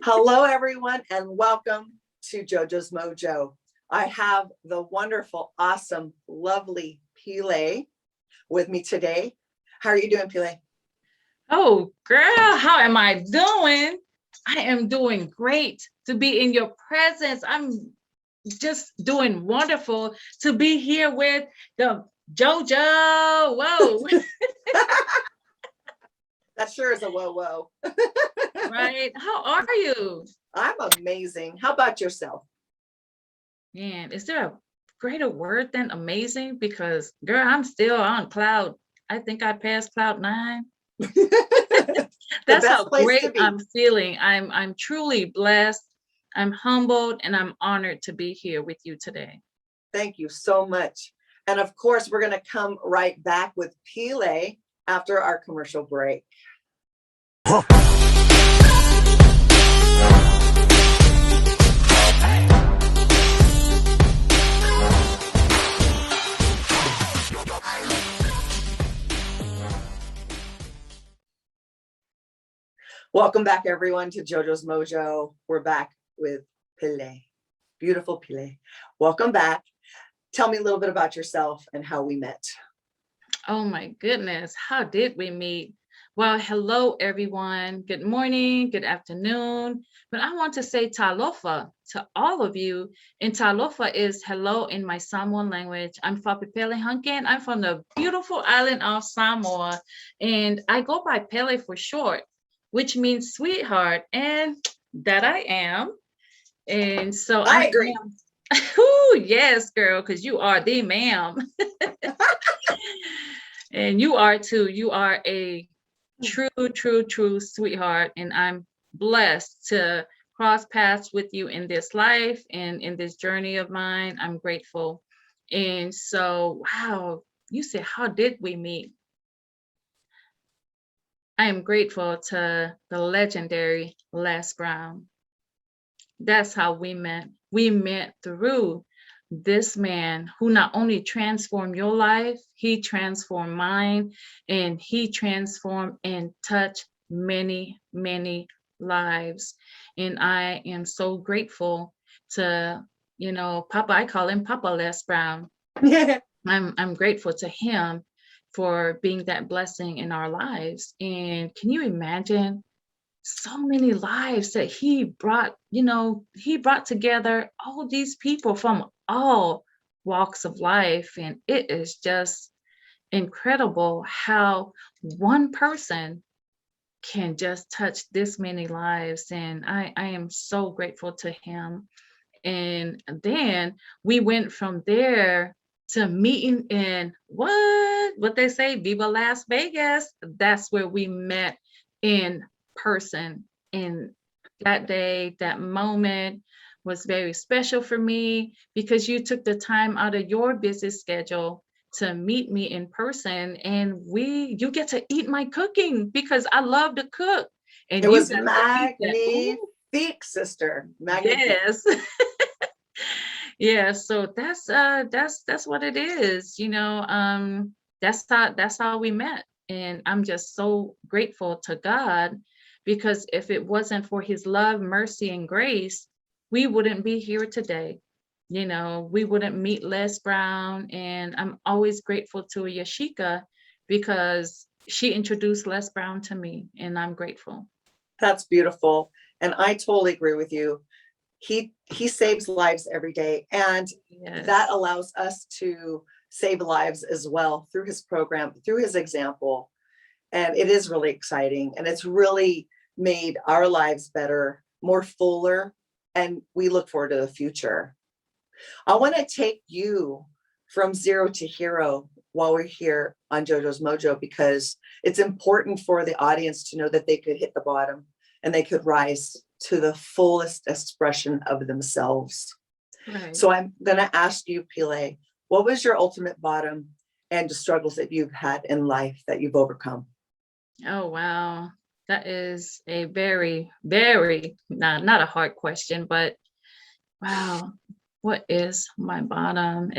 Hello, everyone, and welcome to JOJO'S Mojo. I have the wonderful, awesome, lovely PELE with me today. How are you doing, PELE? Oh, girl, how am I doing? I am doing great to be in your presence. I'm just doing wonderful to be here with the JoJo. Whoa, That sure is a whoa, whoa. right? How are you? I'm amazing. How about yourself? Man, is there a greater word than amazing? Because, girl, I'm still on cloud. I think I passed cloud 9. The That's best how place to great be. I'm feeling. I'm truly blessed. I'm humbled and I'm honored to be here with you today. Thank you so much. And of course, we're going to come right back with PELE after our commercial break. Welcome back, everyone, to JoJo'S Mojo. We're back with PELE. Beautiful PELE. Welcome back. Tell me a little bit about yourself and how we met. Oh my goodness, how did we meet? Well, hello everyone. Good morning, good afternoon. But I want to say talofa to all of you. And talofa is hello in my Samoan language. I'm PELE HUNKIN. I'm from the beautiful island of Samoa. And I go by Pele for short, which means sweetheart. And that I am. And so I I agree. am. Ooh, yes, girl, because you are the ma'am. And you are too. You are a true sweetheart. And I'm blessed to cross paths with you in this life and in this journey of mine. I'm grateful. And so, wow, you said, how did we meet? I am grateful to the legendary Les Brown. That's how we met. We met through this man who not only transformed your life, he transformed mine, and he transformed and touched many lives. And I am so grateful to, Papa, I call him Papa Les Brown. I'm grateful to him for being that blessing in our lives. And can you imagine so many lives that he brought together all these people from all walks of life. And it is just incredible how one person can just touch this many lives. And I am so grateful to him. And then we went from there to meeting in what they say, Viva Las Vegas. That's where we met in person. And that day, that moment was very special for me because you took the time out of your busy schedule to meet me in person, and you get to eat my cooking because I love to cook. It And you was got to eat that. Ooh, magnifique, sister. Magnifique. yes. Yeah, so that's what it is, that's how we met. And I'm just so grateful to God because if it wasn't for his love, mercy, and grace, we wouldn't be here today. We wouldn't meet Les Brown. And I'm always grateful to Yashika because she introduced Les Brown to me, and I'm grateful. That's beautiful. And I totally agree with you. He saves lives every day, and that Yes. allows us to save lives as well through his program, through his example. And it is really exciting, and it's really made our lives better, more fuller, and we look forward to the future. I want to take you from zero to hero while we're here on JoJo'S Mojo, because it's important for the audience to know that they could hit the bottom and they could rise to the fullest expression of themselves. Right. So I'm going to ask you, PELE, what was your ultimate bottom and the struggles that you've had in life that you've overcome? Oh, wow. That is a not a hard question, but wow, what is my bottom?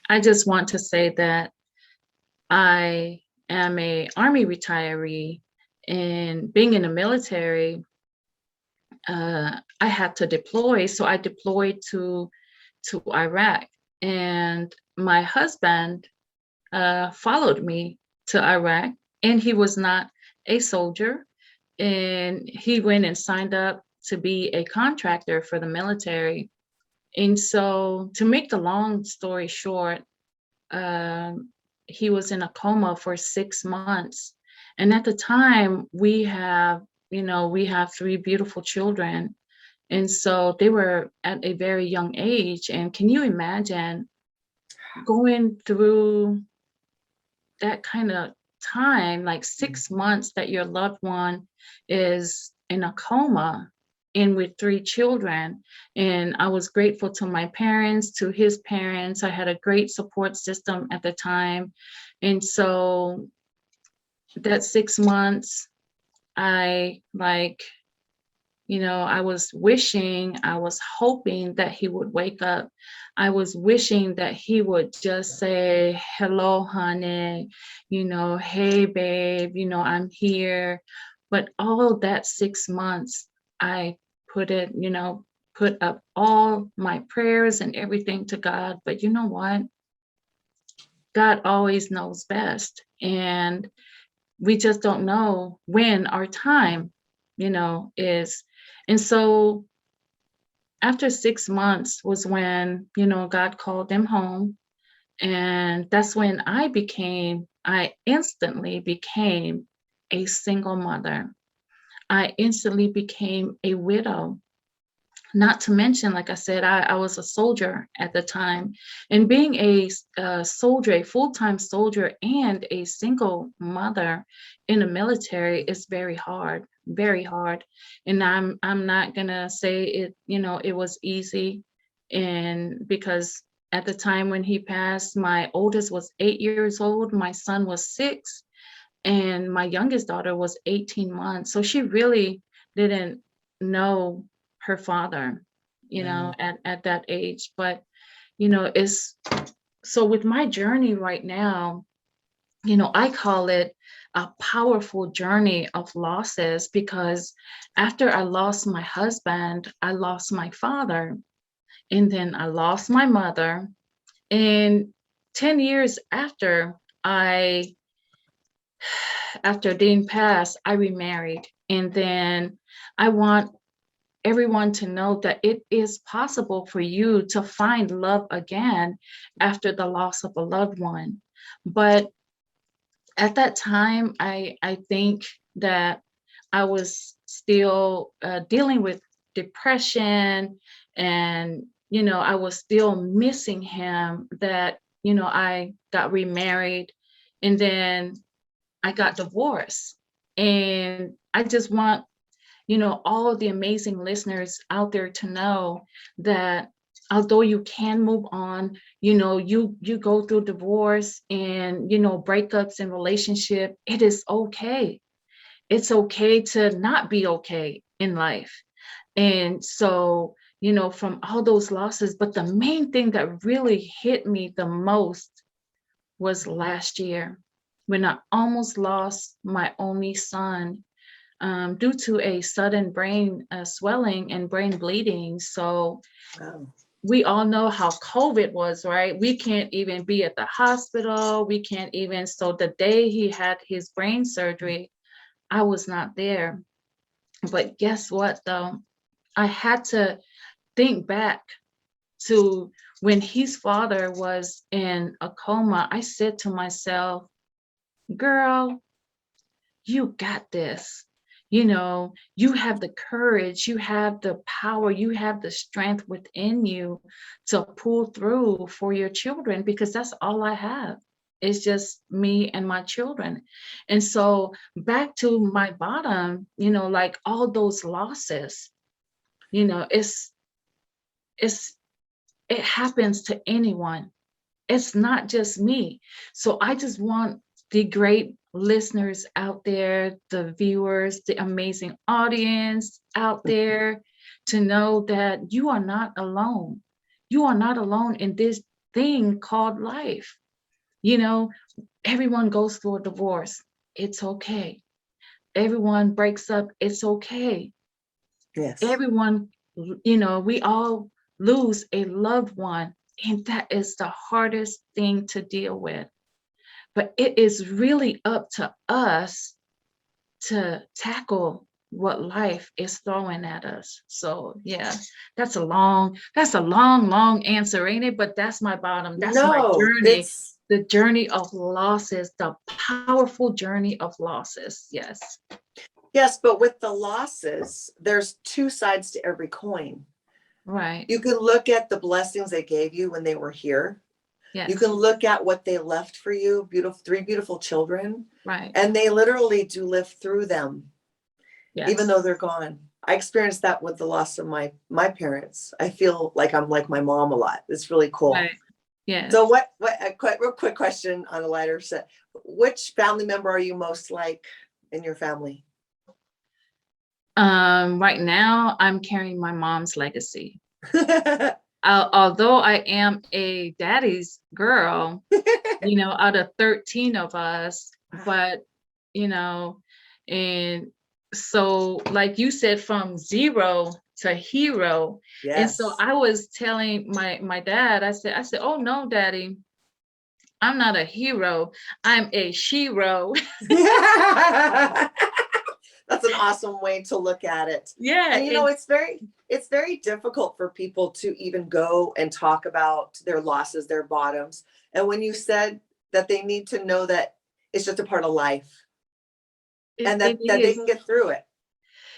I just want to say that I am a Army retiree, And being in the military, I had to deploy. So I deployed to Iraq, and my husband followed me to Iraq, and he was not a soldier, and he went and signed up to be a contractor for the military. And so, to make the long story short, um, he was in a coma for 6 months. And at the time, we have three beautiful children. And so they were at a very young age. And can you imagine going through that kind of time, like 6 months that your loved one is in a coma and with three children? And I was grateful to my parents, to his parents. I had a great support system at the time. And so that 6 months, I like, I was wishing, I was hoping that he would wake up. I was wishing that he would just say, hello, honey, hey, babe, I'm here. But all that 6 months, I put it, put up all my prayers and everything to God. But you know what? God always knows best. And we just don't know when our time, is. And so after 6 months was when, God called them home. And that's when I instantly became a single mother. I instantly became a widow. Not to mention, like I said, I was a soldier at the time. And being a soldier, a full-time soldier, and a single mother in the military is very hard, very hard. And I'm not gonna say it was easy. And because at the time when he passed, my oldest was 8 years old, my son was 6, and my youngest daughter was 18 months. So she really didn't know her father, at that age. But, it's so with my journey right now, I call it a powerful journey of losses, because after I lost my husband, I lost my father, and then I lost my mother. And 10 years after Dean passed, I remarried. And then I want everyone to know that it is possible for you to find love again after the loss of a loved one. But at that time, I think that I was still dealing with depression, and I was still missing him. That I got remarried, and then I got divorced. And I just want all of the amazing listeners out there to know that although you can move on, you go through divorce and breakups in relationship, it is okay. It's okay to not be okay in life. And so, from all those losses, but the main thing that really hit me the most was last year, when I almost lost my only son, due to a sudden brain swelling and brain bleeding. So Wow. we all know how COVID was, right? We can't even be at the hospital. We can't even. So the day he had his brain surgery, I was not there. But guess what, though? I had to think back to when his father was in a coma. I said to myself, girl, you got this. You have the courage, you have the power, you have the strength within you to pull through for your children, because that's all I have. It's just me and my children. And so back to my bottom, like all those losses, it's it happens to anyone. It's not just me. So I just want the great listeners out there, the viewers, the amazing audience out there, to know that you are not alone. You are not alone in this thing called life. Everyone goes through a divorce. It's okay. everyone breaks up. It's okay. Yes. Everyone, we all lose a loved one, and that is the hardest thing to deal with. But it is really up to us to tackle what life is throwing at us. So yeah, that's a long, long answer, ain't it? But that's my bottom. That's my No, journey. it's The journey of losses, the powerful journey of losses. Yes. yes, but with the losses, there's two sides to every coin. Right. You can look at the blessings they gave you when they were here. You Yes. can look at what they left for you, beautiful, three beautiful children, Right. and they literally do live through them, even Yes. though they're gone. I experienced that with the loss of my parents. I feel like I'm like my mom a lot. It's really cool. Right. Yes. So what real quick question on a lighter set. Which family member are you most like in your family? Right now I'm carrying my mom's legacy. Although I am a daddy's girl, out of 13 of us, but, and so like you said, from zero to hero. And so Yes. I was telling my dad, I said, oh no, daddy, I'm not a hero. I'm a shero. That's an awesome way to look at it. Yeah. And it's very difficult for people to even go and talk about their losses, their bottoms. And when you said that they need to know that it's just a part of life and that it they is. can get through it.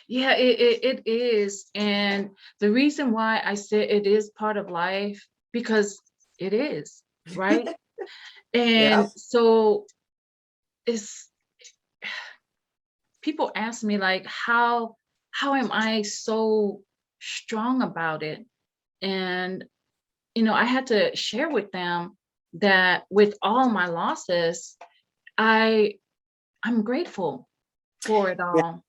Yeah, it is. And the reason why I said it is part of life, because it is, right? Yeah. And so it's people ask me like, how am I so strong about it? And I had to share with them that with all my losses, I'm grateful for it Yeah. all.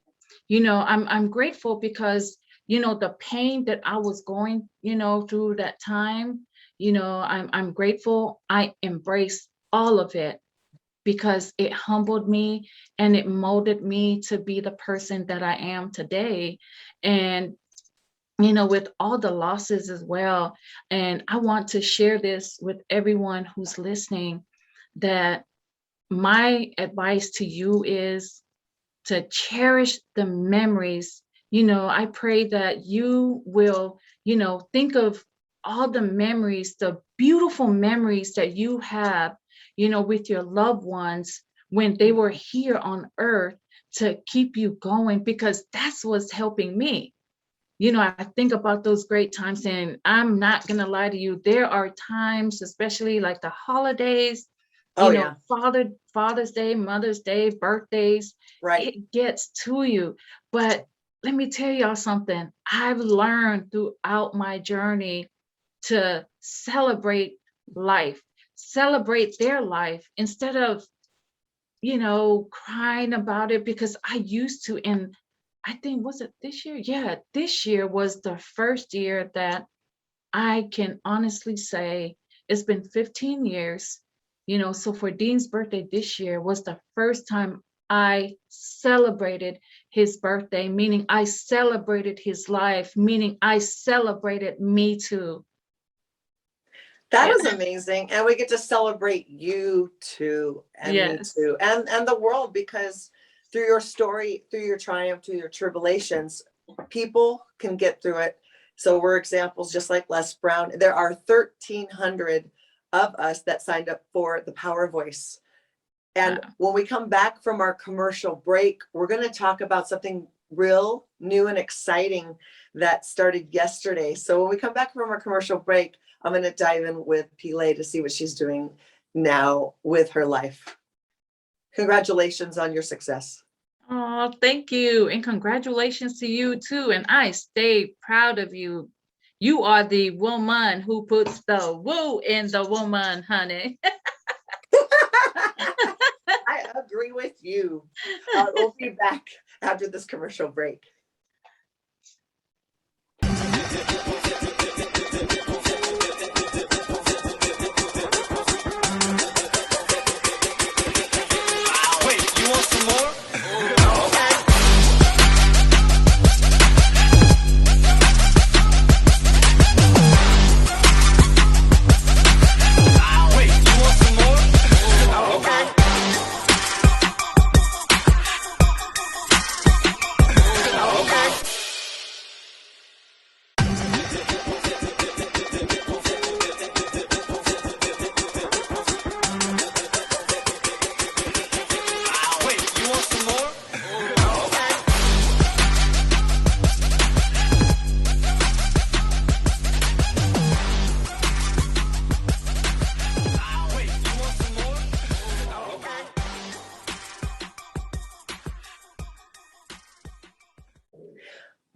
I'm grateful because the pain that I was going through that time. I'm grateful I embraced all of it, because it humbled me and it molded me to be the person that I am today. And with all the losses as well, and I want to share this with everyone who's listening, that my advice to you is to cherish the memories. I pray that you will, think of all the memories, the beautiful memories that you have, with your loved ones when they were here on earth, to keep you going, because that's what's helping me. I think about those great times, and I'm not going to lie to you. There are times, especially like the holidays, Oh yeah. Father's Day, Mother's Day, birthdays, Right. it gets to you. But let me tell y'all something. I've learned throughout my journey to celebrate life, celebrate their life, instead of, crying about it, because I used to. And I think, was it this year? Yeah, this year was the first year that I can honestly say it's been 15 years. So for Dean's birthday this year was the first time I celebrated his birthday, meaning I celebrated his life, meaning I celebrated me too. That Yeah. is amazing. And we get to celebrate you too, and me Yes. too, and the world, because through your story, through your triumph, through your tribulations, people can get through it. So we're examples, just like Les Brown. There are 1,300 of us that signed up for the Power Voice. And Wow. when we come back from our commercial break, we're going to talk about something real new and exciting that started yesterday. So when we come back from our commercial break, I'm going to dive in with PELE to see what she's doing now with her life. Congratulations on your success. Oh, thank you. And congratulations to you too. And I stay proud of you. You are the woman who puts the woo in the woman, honey. I agree with you. We'll be back after this commercial break. Wait, you want some more? Okay.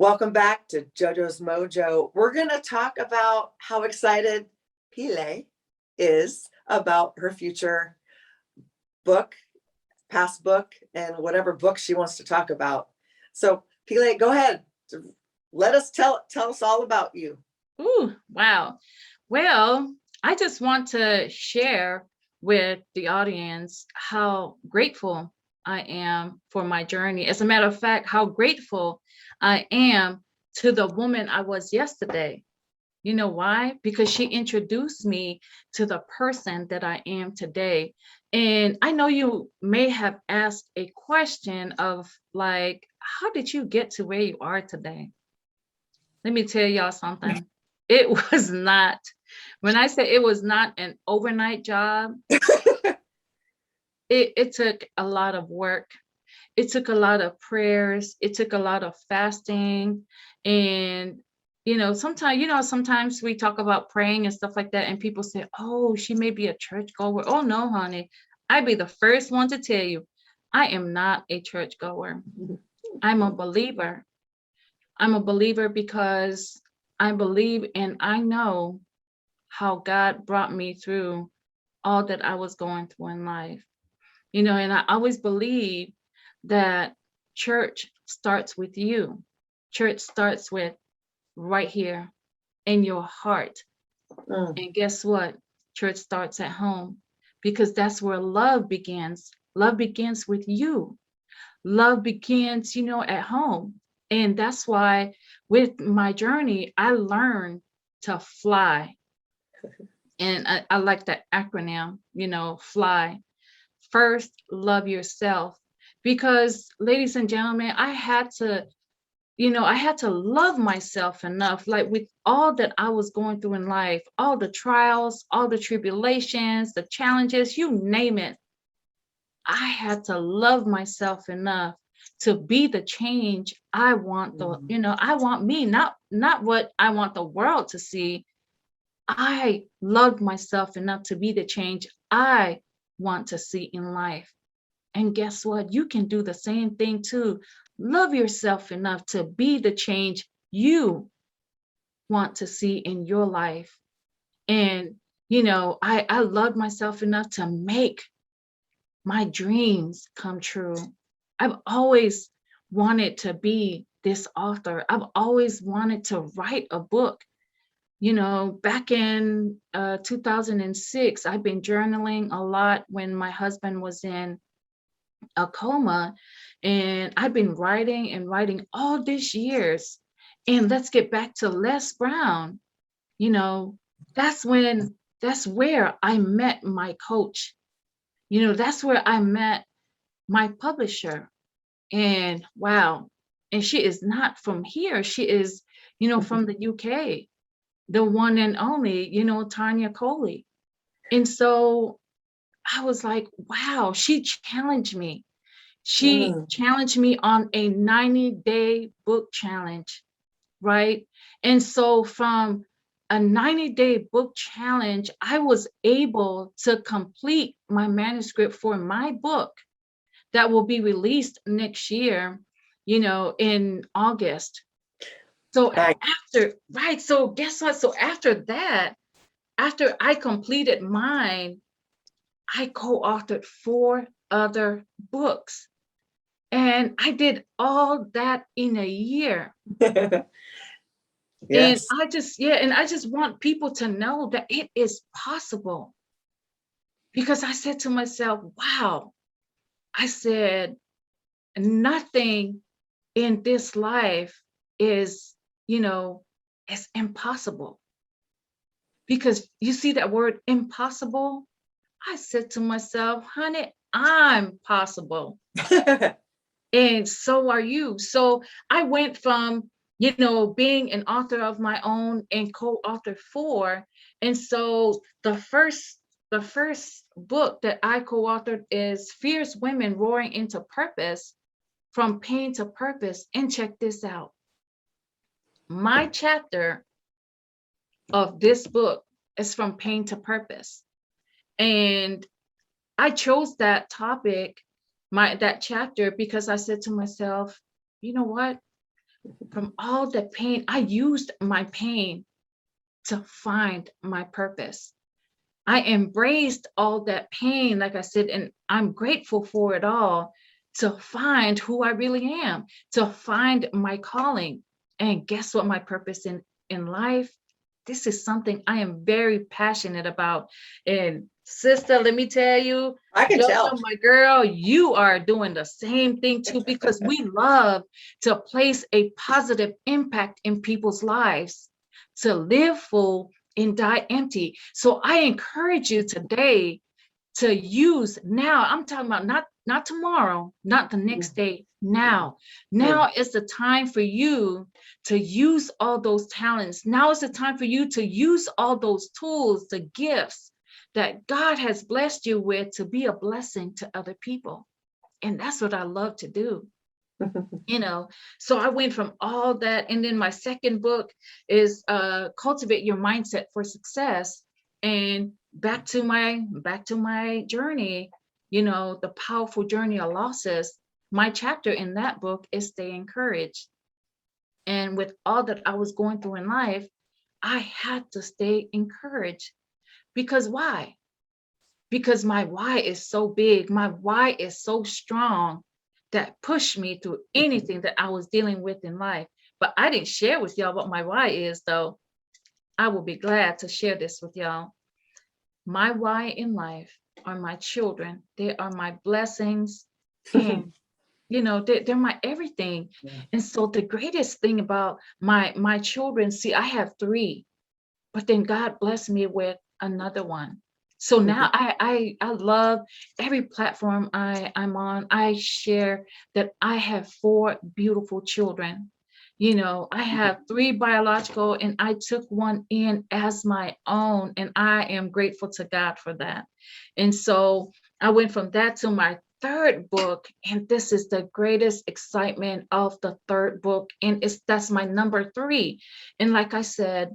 Welcome back to JoJo's Mojo. We're going to talk about how excited PELE is about her future book, past book, and whatever book she wants to talk about. So PELE, go ahead. Let us tell us all about you. Ooh, wow. Well, I just want to share with the audience how grateful I am for my journey. As a matter of fact, how grateful I am to the woman I was yesterday. You know why? Because she introduced me to the person that I am today. And I know you may have asked a question of like, how did you get to where you are today? Let me tell y'all something. It was not, when I say it was not an overnight job, it took a lot of work. It took a lot of prayers. It took a lot of fasting. And, sometimes we talk about praying and stuff like that. And people say, oh, she may be a churchgoer. Oh, no, honey. I'd be the first one to tell you, I am not a churchgoer. I'm a believer. I'm a believer because I believe and I know how God brought me through all that I was going through in life. And I always believe that church starts with you. Church starts with right here in your heart. And guess what? Church starts at home because that's where love begins. Love begins with you. Love begins, at home. And that's why with my journey, I learned to fly. And I like that acronym, fly. First, love yourself. Because, ladies and gentlemen, I had to love myself enough, like with all that I was going through in life, all the trials, all the tribulations, the challenges, you name it. I had to love myself enough to be the change I want I want me, not what I want the world to see. I loved myself enough to be the change I want to see in life. And guess what? You can do the same thing too. Love yourself enough to be the change you want to see in your life. And, I loved myself enough to make my dreams come true. I've always wanted to be this author. I've always wanted to write a book. Back in 2006, I've been journaling a lot when my husband was in a coma, and I've been writing and writing all these years. And let's get back to Les Brown. That's where I met my coach. That's where I met my publisher. And wow, and she is not from here. She is, from the UK, the one and only, Tanya Coley. And so I was like, wow, she challenged me. She challenged me on a 90-day book challenge, right? And so from a 90-day book challenge, I was able to complete my manuscript for my book that will be released next year, in August. So so guess what? So after that, after I completed mine, I co-authored 4 other books. And I did all that in a year. Yes. And I just want people to know that it is possible. Because I said to myself, wow, I said, nothing in this life is, is impossible. Because you see that word impossible? I said to myself, honey, I'm possible. And so are you. So I went from, being an author of my own and co-authored 4. And so the first book that I co-authored is Fierce Women Roaring into Purpose, From Pain to Purpose. And check this out. My chapter of this book is From Pain to Purpose. And I chose that topic, that chapter, because I said to myself, you know what? From all the pain, I used my pain to find my purpose. I embraced all that pain, like I said, and I'm grateful for it all, to find who I really am, to find my calling. And guess what my purpose in life? This is something I am very passionate about. And sister, let me tell you, I can JoJo, tell. my girl, you are doing the same thing too, because we love to place a positive impact in people's lives, to live full and die empty. So I encourage you today to use now. I'm talking about not tomorrow, not the next day. Now is the time for you to use all those talents. Now is the time for you to use all those tools, the gifts that God has blessed you with, to be a blessing to other people. And that's what I love to do. So I went from all that, and then my second book is Cultivate Your Mindset for Success. And back to my journey, the powerful journey of losses. My chapter in that book is Stay Encouraged. And with all that I was going through in life, I had to stay encouraged. Because why? Because my why is so big, my why is so strong, that pushed me through anything that I was dealing with in life. But I didn't share with y'all what my why is, though. I will be glad to share this with y'all. My why in life are my children. They are my blessings, and they're my everything. Yeah. And so the greatest thing about my children, see, I have 3, but then God blessed me with another one. So now I love every platform I'm on. I share that I have 4 beautiful children. I have 3 biological, and I took one in as my own, and I am grateful to God for that. And so I went from that to my third book, and this is the greatest excitement of the third book, and that's my number 3. And like I said,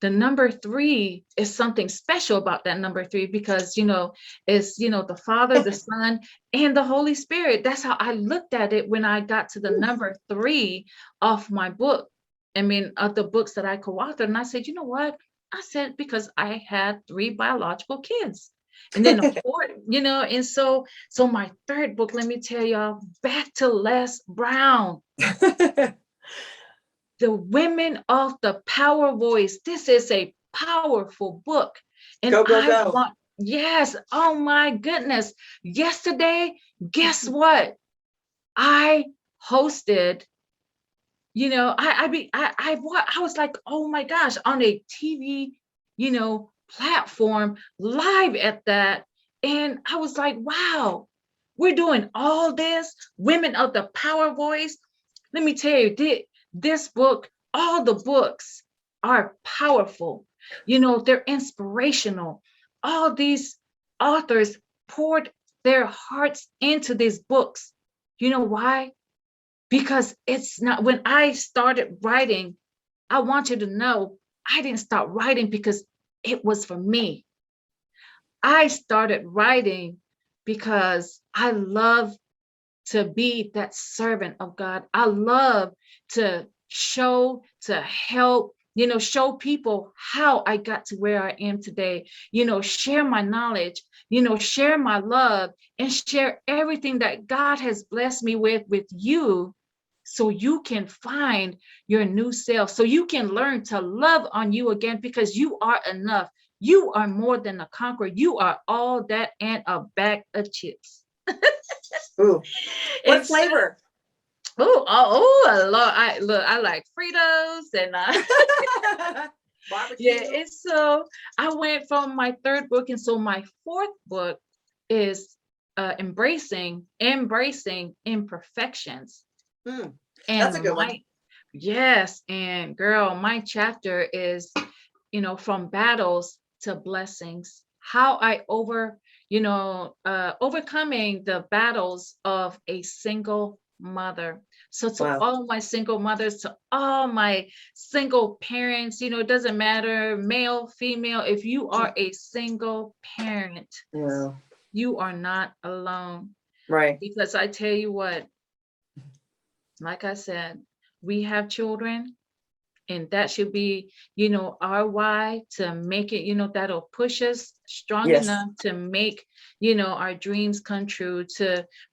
the number 3 is something special about that number 3, because it's the Father, the Son, and the Holy Spirit. That's how I looked at it when I got to the number 3 of my book. I mean, of the books that I co-authored. And I said, you know what? I said, because I had 3 biological kids. And then the fourth, and so my third book, let me tell y'all, Back to Les Brown. The Women of the Power Voice. This is a powerful book. And Go. Yes, oh my goodness. Yesterday, guess what? I hosted, I was like, oh my gosh, on a TV, platform, live at that. And I was like, wow, we're doing all this. Women of the Power Voice. Let me tell you, this book, all the books are powerful. They're inspirational. All these authors poured their hearts into these books. You know why? Because it's not, when I started writing, I want you to know, I didn't start writing because it was for me. I started writing because I love to be that servant of God. I love to help, show people how I got to where I am today, share my knowledge, share my love, and share everything that God has blessed me with you, so you can find your new self, so you can learn to love on you again, because you are enough. You are more than a conqueror. You are all that and a bag of chips. Ooh. What flavor? I like Fritos and Barbecue. yeah. And so I went from my third book, and so my fourth book is embracing imperfections. That's a good one. Yes, and girl, my chapter is, from battles to blessings. How I overcoming the battles of a single mother. So to Wow. all my single mothers, to all my single parents, it doesn't matter, male, female, if you are a single parent, Yeah. you are not alone. Right. Because I tell you what, like I said, we have children, and that should be, our why to make it, that'll push us strong Yes. enough to make, our dreams come true,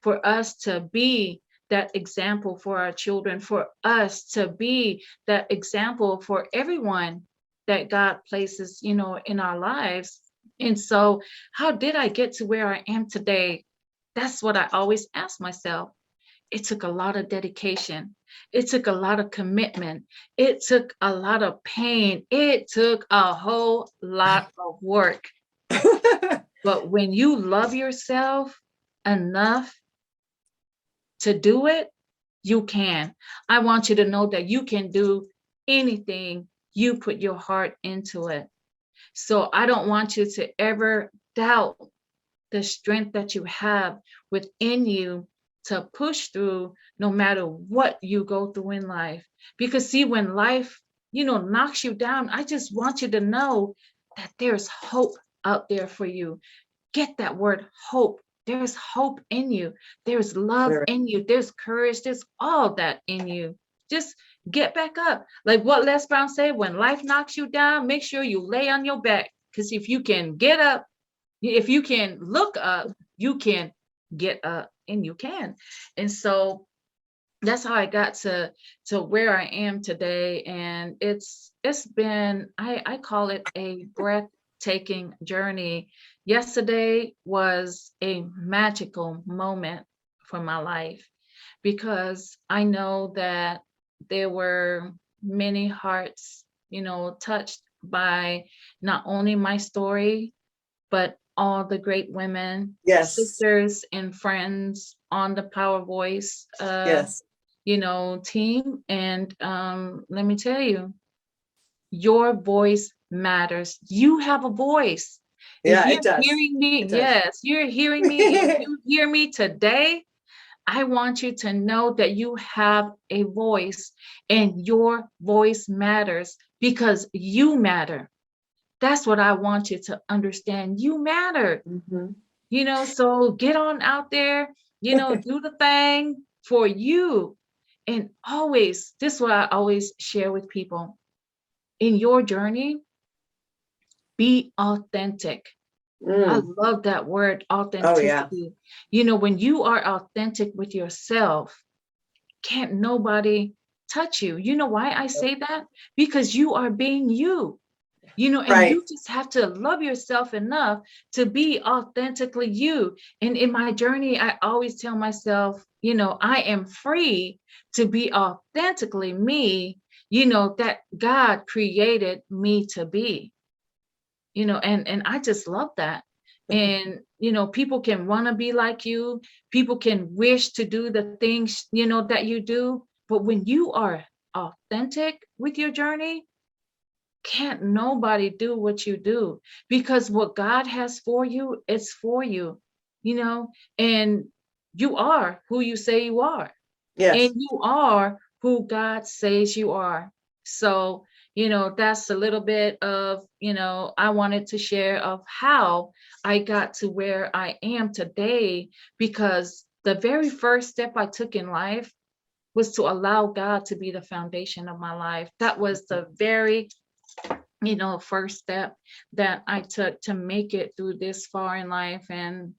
for us to be that example for our children, for us to be that example for everyone that God places, in our lives. And so, how did I get to where I am today? That's what I always ask myself. It took a lot of dedication. It took a lot of commitment. It took a lot of pain. It took a whole lot of work. But when you love yourself enough to do it, you can. I want you to know that you can do anything you put your heart into it. So I don't want you to ever doubt the strength that you have within you to push through no matter what you go through in life. Because see, when life, knocks you down, I just want you to know that there's hope out there for you. Get that word hope. There's hope in you. There's love Very- in you. There's courage. There's all that in you. Just get back up. Like what Les Brown said, when life knocks you down, make sure you lay on your back. Because if you can get up, if you can look up, you can get up, and you can. And so that's how I got to where I am today. And it's been, I call it a breathtaking journey. Yesterday was a magical moment for my life, because I know that there were many hearts, touched by not only my story, but all the great women, Yes. sisters, and friends on the Power Voice, Yes. team. And let me tell you, your voice matters. You have a voice. Yeah, If it you're does. hearing me, It does. yes, you're hearing me, and you hear me today, I want you to know that you have a voice, and your voice matters because you matter. That's what I want you to understand. You matter. Mhm. So get on out there, do the thing for you. And always, this is what I always share with people. In your journey, be authentic. I Mm. love that word, Oh yeah. authenticity. When you are authentic with yourself, can't nobody touch you. You know why I say that? Because you are being you. And Right. you just have to love yourself enough to be authentically you. And in my journey, I always tell myself, I am free to be authentically me, that God created me to be, and I just love that. And, people can want to be like you. People can wish to do the things, that you do. But when you are authentic with your journey, can't nobody do what you do, because what God has for you, it's for you, and you are who you say you are, and Yes. you are who God says you are. So, that's a little bit of, I wanted to share of how I got to where I am today, because the very first step I took in life was to allow God to be the foundation of my life. That was the very first step that I took to make it through this far in life. And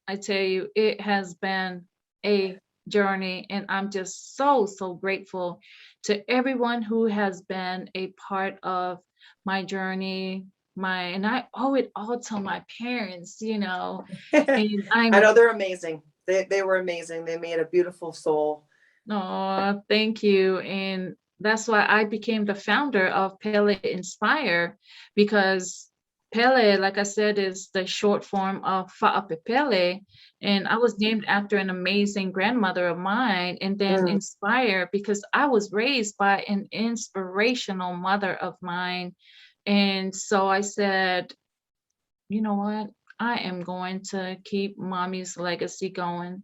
I tell you, it has been a journey, and I'm just so, so grateful to everyone who has been a part of my journey. And I owe it all to my parents, and I I'm, know they're amazing. They were amazing. They made a beautiful soul. oh, thank you. And that's why I became the founder of PELE Inspire, because PELE, like I said, is the short form of Pele. And I was named after an amazing grandmother of mine. And then Mm. Inspire, because I was raised by an inspirational mother of mine. And so I said, you know what? I am going to keep mommy's legacy going.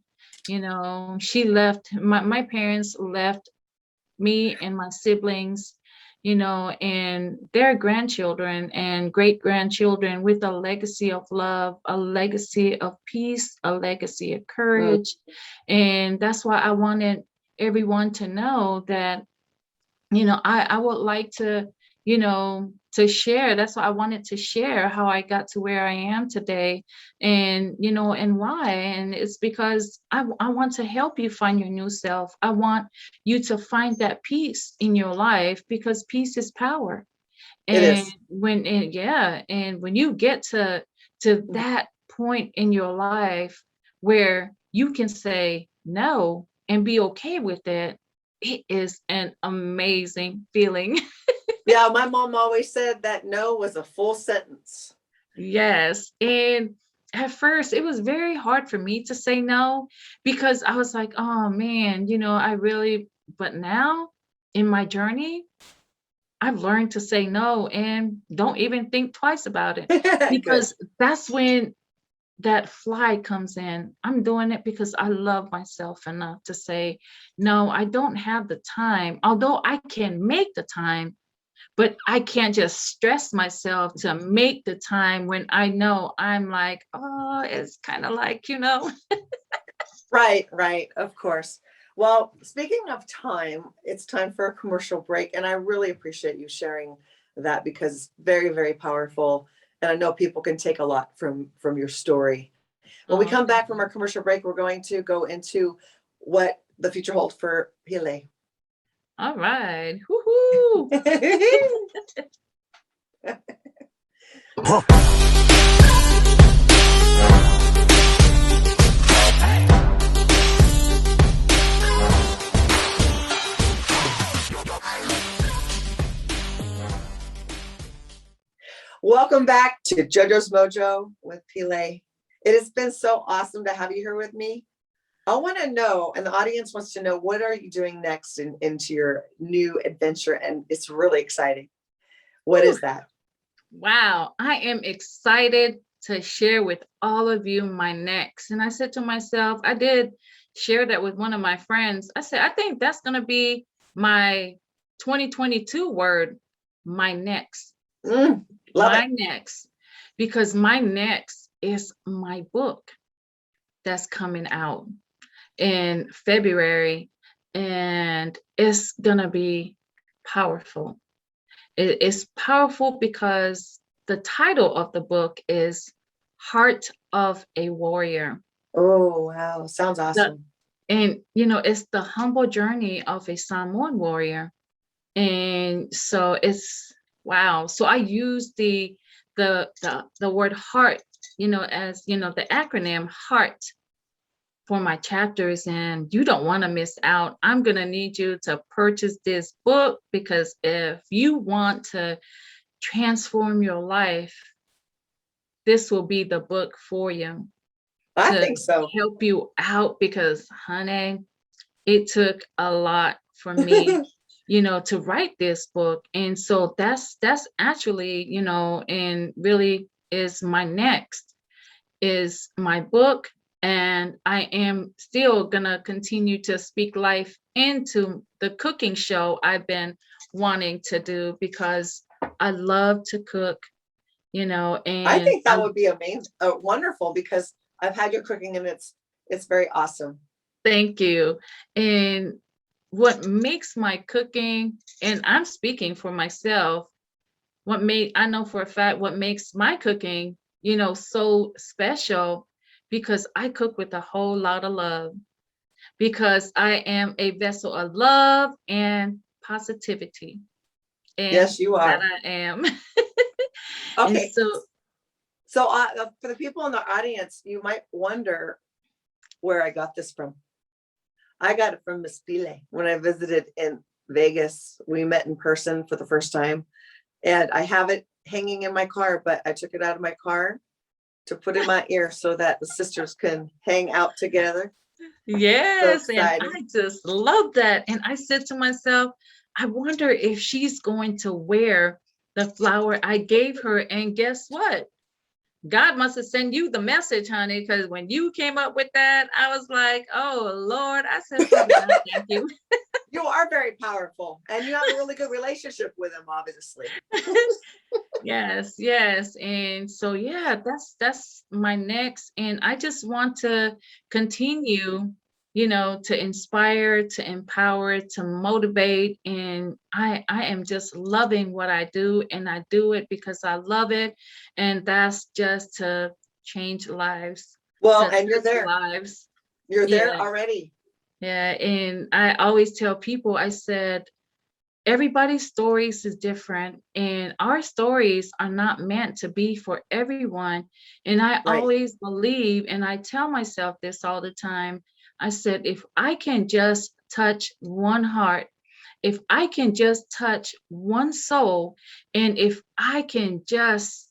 She left, my parents left me and my siblings, and their grandchildren and great grandchildren with a legacy of love, a legacy of peace, a legacy of Mm. courage. And that's why I wanted everyone to know that I would like to, to share. That's why I wanted to share how I got to where I am today, and and why. And it's because I want to help you find your new self. I want you to find that peace in your life, because peace is power. It And is. and when you get to Mhm. that point in your life where you can say no and be okay with it, it is an amazing feeling. Yeah, my mom always said that no was a full sentence. Yes. And at first it was very hard for me to say no, because I was like, oh man, I really, but now in my journey, I've learned to say no and don't even think twice about it, Good. because that's when that fly comes in. I'm doing it because I love myself enough to say, no, I don't have the time. Although I can make the time, but I can't just stress myself to make the time when I know I'm like, oh, it's kind of like, Right, right, of course. Well, speaking of time, it's time for a commercial break, and I really appreciate you sharing that because it's very, very powerful, and I know people can take a lot from your story. When we oh, come thank back from you. our commercial break, we're going to go into what the future holds for Pele. All right. Woohoo. Welcome back to JoJo's Mojo with Pele. It has been so awesome to have you here with me. I want to know, and the audience wants to know, what are you doing next into your new adventure? And it's really exciting. What Whew. is that? Wow, I am excited to share with all of you my next. And I said to myself, I did share that with one of my friends. I said, I think that's going to be my 2022 word, my next, Love it. my next, because my next is my book that's coming out in February, and it's going to be powerful. It's powerful because the title of the book is Heart of a Warrior. Oh, wow. Sounds The, awesome. and it's the humble journey of a Samoan warrior. And so it's wow. So I use the word heart, as the acronym heart for my chapters, and you don't want to miss out. I'm going to need you to purchase this book, because if you want to transform your life, this will be the book for you, I to think so. help you out, because honey, it took a lot for me, to write this book. And so that's actually, and really is my next, is my book. And I am still gonna continue to speak life into the cooking show I've been wanting to do, because I love to cook, I and think that would be amazing, wonderful, because I've had your cooking and it's very awesome. thank you. And what makes my cooking, and I'm speaking for myself, I know for a fact what makes my cooking, so special, because I cook with a whole lot of love, because I am a vessel of love and positivity. And Yes, you that are. I am. And Okay. so, So for the people in the audience, you might wonder where I got this from. I got it from Miss Pile when I visited in Vegas. We met in person for the first time, and I have it hanging in my car, but I took it out of my car to put in my ear so that the sisters can hang out together. So yes, and exciting. I just love that. And I said to myself, I wonder if she's going to wear the flower I gave her. And guess what? God must have sent you the message, honey, because when you came up with that, I was like, oh, Lord. I said, Father God, thank you. You are very powerful, and you have a really good relationship with him, obviously. Yes, yes. And so yeah, that's my next. And I just want to continue, to inspire, to empower, to motivate. And I am just loving what I do, and I do it because I love it. And that's just to change lives, Well, to and you're touch there. lives. You're there Yeah. already. Yeah. And I always tell people, I said, everybody's stories is different, and our stories are not meant to be for everyone. And I Right. always believe, and I tell myself this all the time, I said, if I can just touch one heart, if I can just touch one soul, and if I can just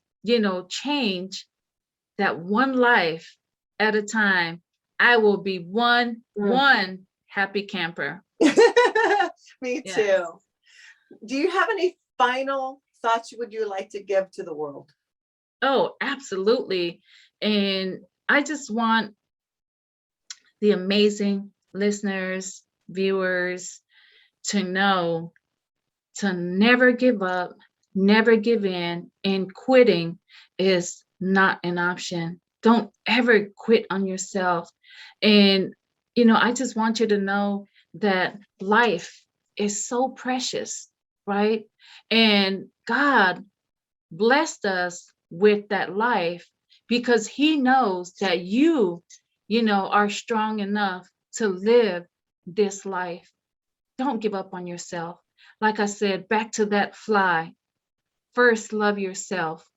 change that one life at a time, I will be Mm. one happy camper. Me Yeah. too. Do you have any final thoughts would you like to give to the world? Oh, absolutely. And I just want the amazing listeners, viewers to know to never give up, never give in, and quitting is not an option. Don't ever quit on yourself. And, I just want you to know that life is so precious, right? And God blessed us with that life because he knows that you are strong enough to live this life. Don't give up on yourself. Like I said, back to that fly. First, love yourself.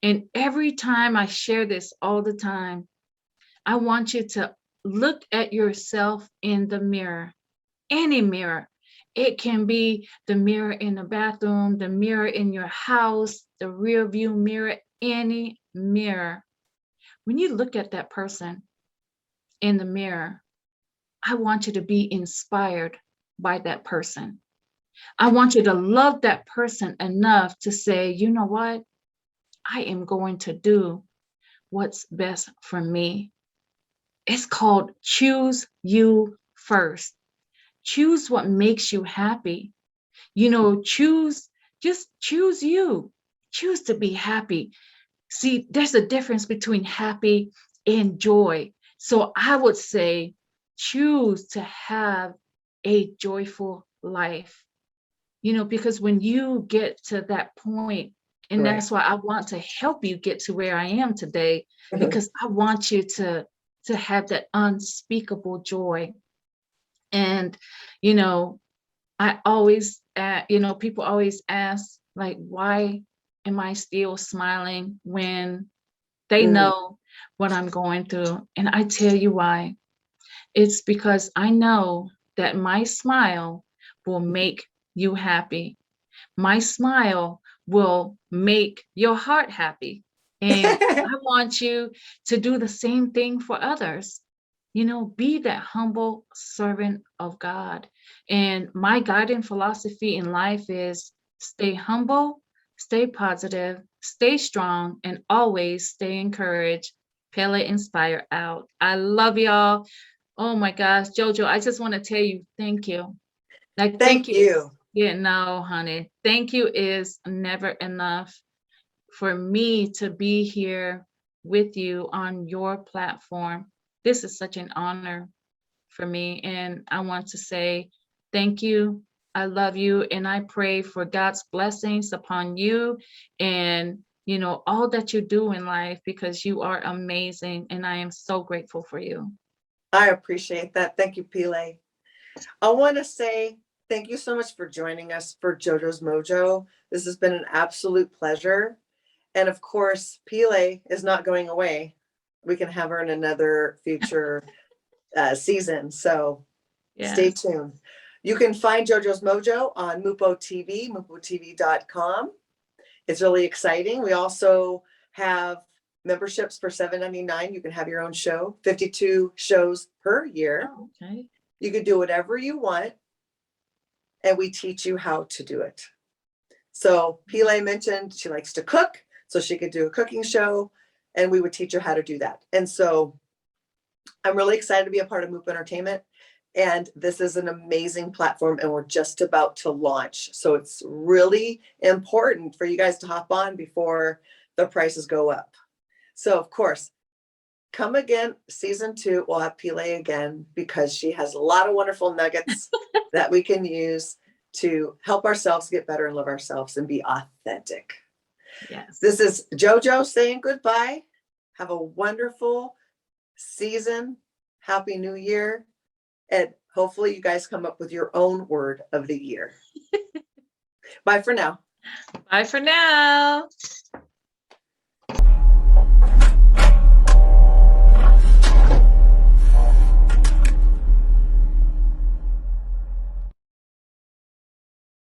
And every time I share this all the time, I want you to look at yourself in the mirror, any mirror. It can be the mirror in the bathroom, the mirror in your house, the rear view mirror, any mirror. When you look at that person in the mirror, I want you to be inspired by that person. I want you to love that person enough to say, you know what? I am going to do what's best for me. It's called choose you first. Choose what makes you happy. Just choose you. Choose to be happy. See, there's a difference between happy and joy. So I would say choose to have a joyful life. Because when you get to that point, and Right. that's why I want to help you get to where I am today, because I want you to have that unspeakable joy. And you know I always people always ask, like, why am I still smiling when they Mm. know what I'm going through? And I tell you why. It's because I know that my smile will make you happy. My smile will make your heart happy. And I want you to do the same thing for others. Be that humble servant of God. And my guiding philosophy in life is stay humble, stay positive, stay strong, and always stay encouraged. Pele Inspire out. I love y'all. Oh my gosh, Jojo, I just want to tell you thank you. Like, thank Thank you. you. Yeah, no, honey. Thank you is never enough for me to be here with you on your platform. This is such an honor for me. And I want to say thank you. I love you. And I pray for God's blessings upon you and, all that you do in life, because you are amazing. And I am so grateful for you. I appreciate that. Thank you, Pele. I want to say thank you so much for joining us for JoJo's Mojo. This has been an absolute pleasure. And of course, Pele is not going away. We can have her in another future season. So stay Yes. tuned. You can find JoJo's Mojo on Mupo TV, mupotv.com. It's really exciting. We also have memberships for $7.99. You can have your own show, 52 shows per year. Oh, okay. You can do whatever you want, and we teach you how to do it. So Pele mentioned she likes to cook, so she could do a cooking show, and we would teach her how to do that. And so I'm really excited to be a part of Moop Entertainment. And this is an amazing platform, and we're just about to launch. So it's really important for you guys to hop on before the prices go up. So, of course, come again, season 2, we'll have PELE again because she has a lot of wonderful nuggets that we can use to help ourselves get better and love ourselves and be authentic. Yes. This is JoJo saying goodbye. Have a wonderful season. Happy New Year. And hopefully you guys come up with your own word of the year. Bye for now. Bye for now.